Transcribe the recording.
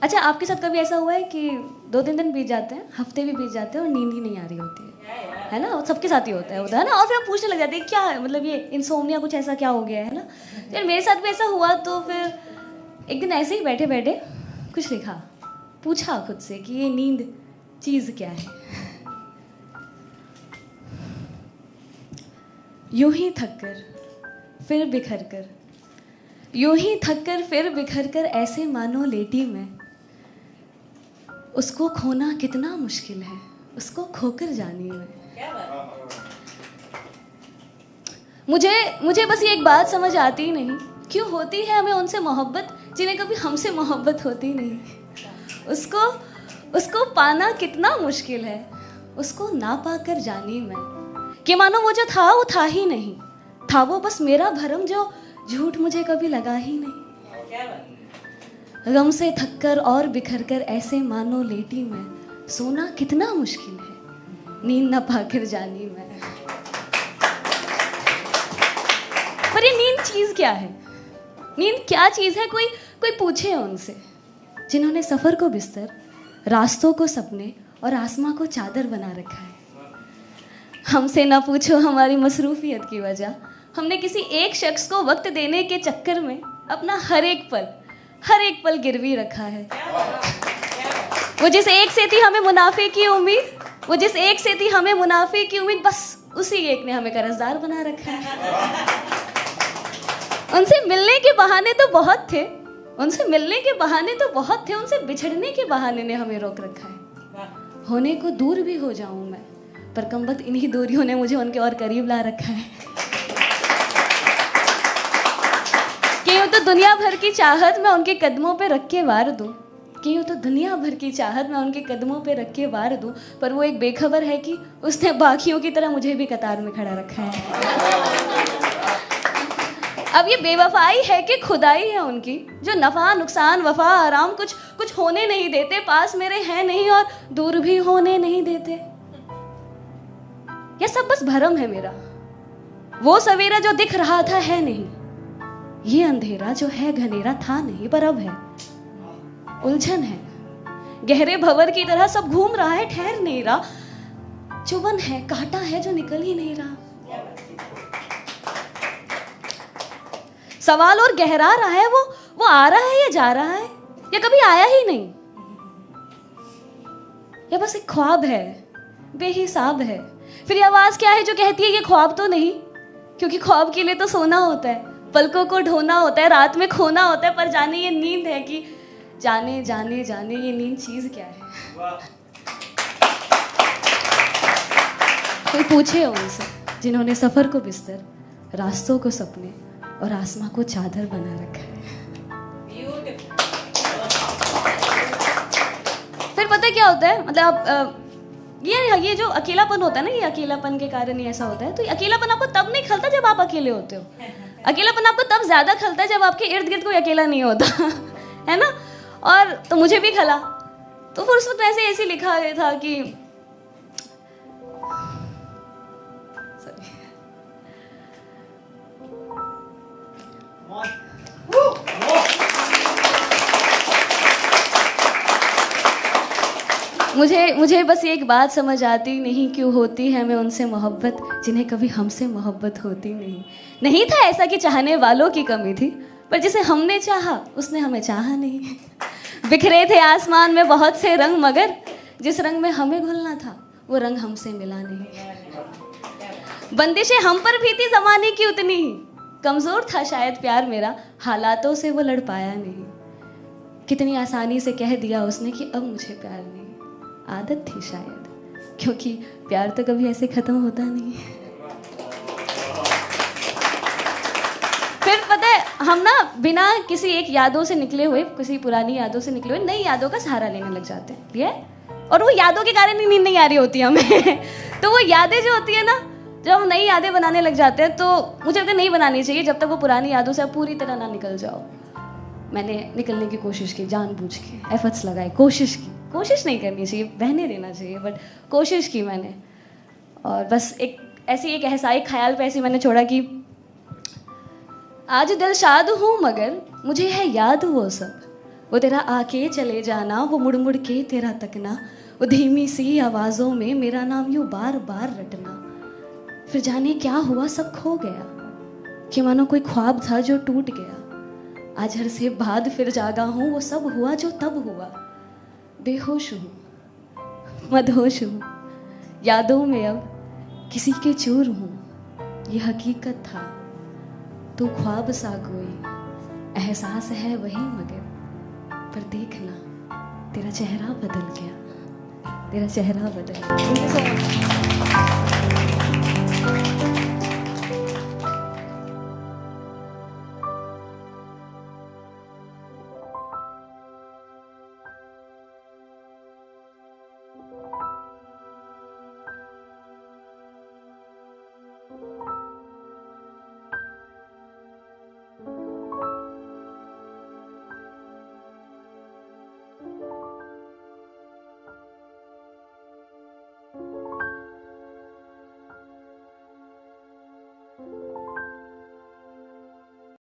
अच्छा, आपके साथ कभी ऐसा हुआ है कि 2-3 दिन बीत जाते हैं, हफ्ते भी बीत जाते हैं और नींद ही नहीं आ रही होती है ना? सबके साथ ही होता है उधर, है ना? और फिर हम पूछने लग जाते हैं क्या है, मतलब ये इंसोम्निया कुछ ऐसा क्या हो गया है ना? यार मेरे साथ भी ऐसा हुआ। तो फिर एक दिन ऐसे ही बैठे बैठे कुछ लिखा, पूछा खुद से कि ये नींद चीज़ क्या है। यूं ही थक कर फिर बिखर कर, यूं ही थक कर फिर बिखर कर, ऐसे मानो लेटी मैं, उसको खोना कितना मुश्किल है, उसको खोकर जानी मैं। मुझे बस ये एक बात समझ आती नहीं, क्यों होती है हमें उनसे मोहब्बत जिन्हें कभी हमसे मोहब्बत होती नहीं। उसको पाना कितना मुश्किल है, उसको ना पाकर जानी मैं, कि मानो वो जो था वो था ही नहीं, था वो बस मेरा भरम जो झूठ मुझे कभी लगा ही नहीं। गम से थककर और बिखर कर, ऐसे मानो लेटी मैं, सोना कितना मुश्किल है, नींद न पाकर जानी मैं। पर ये नींद चीज़ क्या है? नींद क्या चीज़ है? कोई पूछे उनसे जिन्होंने सफ़र को बिस्तर, रास्तों को सपने और आसमां को चादर बना रखा है। हमसे ना पूछो हमारी मसरूफियत की वजह, हमने किसी एक शख्स को वक्त देने के चक्कर में अपना हर एक पल गिरवी रखा है। वो जिस एक से थी हमें मुनाफे की उम्मीद, वो जिस एक से थी हमें मुनाफे की उम्मीद, बस उसी एक ने हमें कर्जदार बना रखा है। उनसे मिलने के बहाने तो बहुत थे, उनसे मिलने के बहाने तो बहुत थे, उनसे बिछड़ने के बहाने ने हमें रोक रखा है। होने को दूर भी हो जाऊं मैं, पर कमबख्त इन्हीं दूरियों ने मुझे उनके और करीब ला रखा है। क्यों तो दुनिया भर की चाहत मैं उनके कदमों पे रख के वार दूं, क्यों तो दुनिया भर की चाहत मैं उनके कदमों पे रख के वार दूं, पर वो एक बेखबर है कि उसने बाकियों की तरह मुझे भी कतार में खड़ा रखा है। अब ये बेवफाई है कि खुदाई है उनकी, जो नफा नुकसान वफा आराम कुछ होने नहीं देते, पास मेरे हैं नहीं और दूर भी होने नहीं देते। ये सब बस भरम है मेरा, वो सवेरा जो दिख रहा था है नहीं, ये अंधेरा जो है घनेरा था नहीं, पर अब है उलझन है, गहरे भंवर की तरह सब घूम रहा है, ठहर नहीं रहा, चुभन है, कांटा है जो निकल ही नहीं रहा। सवाल और गहरा रहा है, वो आ रहा है या जा रहा है, या कभी आया ही नहीं, या बस एक ख्वाब है बेहिसाब है। फिर ये आवाज क्या है जो कहती है ये ख्वाब तो नहीं, क्योंकि ख्वाब के लिए तो सोना होता है, पलकों को ढोना होता है, रात में खोना होता है, पर जाने ये नींद है कि जाने जाने जाने ये नींद चीज क्या है। कोई पूछे उनसे जिन्होंने सफर को बिस्तर, रास्तों को सपने और आसमां को चादर बना रखा है। फिर पता क्या होता है, मतलब ये जो अकेलापन होता है ना, ये अकेलापन के कारण ही ऐसा होता है। तो ये अकेलापन आपको तब नहीं खलता जब आप अकेले होते हो, अकेलापन आपको तब ज्यादा खलता है जब आपके इर्द गिर्द कोई अकेला नहीं होता है ना। और तो मुझे भी खला, तो फिर उस वक्त ऐसे लिखा गया था कि मुझे बस एक बात समझ आती नहीं, क्यों होती है हमें उनसे मोहब्बत जिन्हें कभी हमसे मोहब्बत होती नहीं। नहीं था ऐसा कि चाहने वालों की कमी थी, पर जिसे हमने चाहा उसने हमें चाहा नहीं। बिखरे थे आसमान में बहुत से रंग, मगर जिस रंग में हमें घुलना था वो रंग हमसे मिला नहीं। बंदिशें हम पर भी थी जमाने की उतनी ही, कमज़ोर था शायद प्यार मेरा, हालातों से वो लड़ पाया नहीं। कितनी आसानी से कह दिया उसने कि अब मुझे प्यार नहीं, आदत थी शायद, क्योंकि प्यार तो कभी ऐसे ख़त्म होता नहीं। फिर पता है, हम ना बिना किसी एक यादों से निकले हुए, किसी पुरानी यादों से निकले हुए नई यादों का सहारा लेने लग जाते हैं, ये, और वो यादों के कारण ही नींद नहीं आ रही होती हमें। तो वो यादें जो होती है ना, जब हम नई यादें बनाने लग जाते हैं, तो मुझे लगता है नहीं बनानी चाहिए जब तक वो पुरानी यादों से आप पूरी तरह ना निकल जाओ। मैंने निकलने की कोशिश की, जानबूझ के एफर्ट्स लगाए, कोशिश नहीं करनी चाहिए, बहने देना चाहिए, बट कोशिश की मैंने। और बस एक ख्याल पे ऐसे मैंने छोड़ा कि आज दिलशाद हूँ मगर मुझे है याद वो सब, वो तेरा आके चले जाना, वो मुड़ मुड़ के तेरा तकना, वो धीमी सी आवाज़ों में मेरा नाम यूँ बार बार रटना। फिर जाने क्या हुआ, सब खो गया, कि मानो कोई ख्वाब था जो टूट गया। आज हर से बाद फिर जागा हूँ, वो सब हुआ जो तब हुआ। बेहोश हूँ, मदहोश हूँ, यादों में अब किसी के चूर हूँ। ये हकीकत था तो ख्वाब सा कोई, एहसास है वही मगर, पर देखना तेरा चेहरा बदल गया, तेरा चेहरा बदल गया।